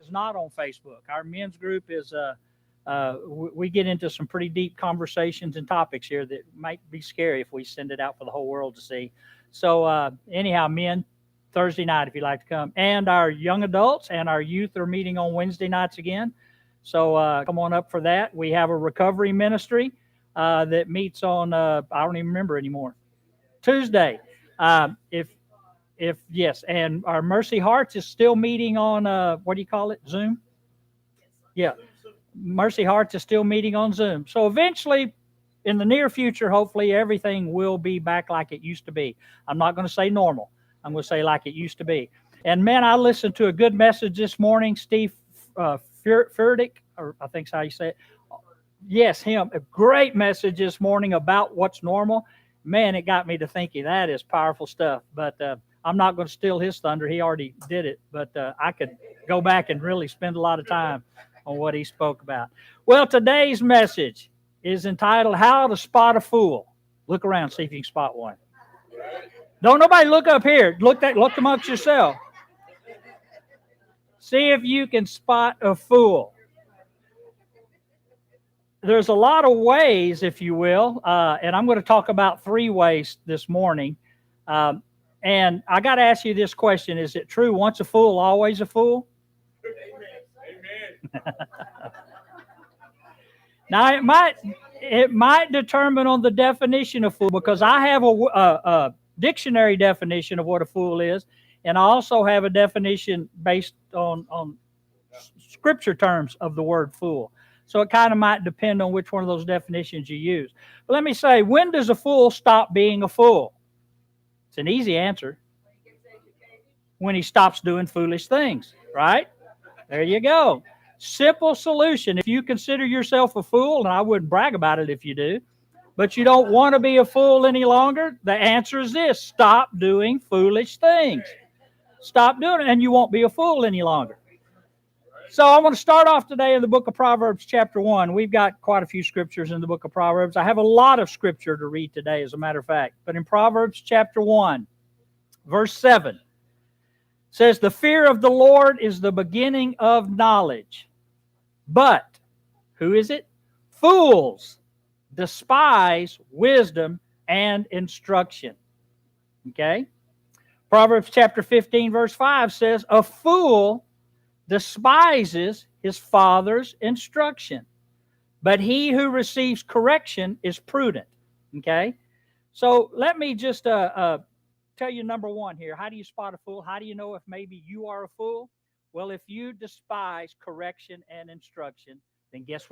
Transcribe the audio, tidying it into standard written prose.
is not on Facebook. Our men's group is we get into some pretty deep conversations and topics here that might be scary if we send it out for the whole world to see. So anyhow, men, Thursday night if you'd like to come, and our young adults and our youth are meeting on Wednesday nights again. So come on up for that. We have a recovery ministry that meets on I don't even remember anymore. Tuesday. If yes, and our Mercy Hearts is still meeting on what do you call it? Zoom. Yeah, Mercy Hearts is still meeting on Zoom. So eventually, in the near future, hopefully everything will be back like it used to be. I'm not going to say normal. I'm going to say like it used to be. And man, I listened to a good message this morning. Steve Furtick, or I think's how you say it. Yes, him. A great message this morning about what's normal. Man, it got me to thinking that is powerful stuff. But I'm not going to steal his thunder. He already did it. But I could go back and really spend a lot of time on what he spoke about. Well, today's message is entitled How to Spot a Fool. Look around, see if you can spot one. Don't nobody look up here. Look amongst yourself. See if you can spot a fool. There's a lot of ways, if you will, and I'm going to talk about 3 ways this morning. And I got to ask you this question. Is it true, once a fool, always a fool? Amen. Now, it might determine on the definition of fool, because I have a dictionary definition of what a fool is, and I also have a definition based on scripture terms of the word fool. So it kind of might depend on which one of those definitions you use. But let me say, when does a fool stop being a fool? It's an easy answer. When he stops doing foolish things, right? There you go. Simple solution. If you consider yourself a fool, and I wouldn't brag about it if you do, but you don't want to be a fool any longer, the answer is this: stop doing foolish things. Stop doing it, and you won't be a fool any longer. So I want to start off today in the book of Proverbs chapter 1. We've got quite a few scriptures in the book of Proverbs. I have a lot of scripture to read today, as a matter of fact. But in Proverbs chapter 1, verse 7, says, the fear of the Lord is the beginning of knowledge. But, who is it? Fools despise wisdom and instruction. Okay? Proverbs chapter 15, verse 5 says, a fool despises his father's instruction, but he who receives correction is prudent. Okay? So let me just tell you number 1 here. How do you spot a fool? How do you know if maybe you are a fool? Well, if you despise correction and instruction, then guess what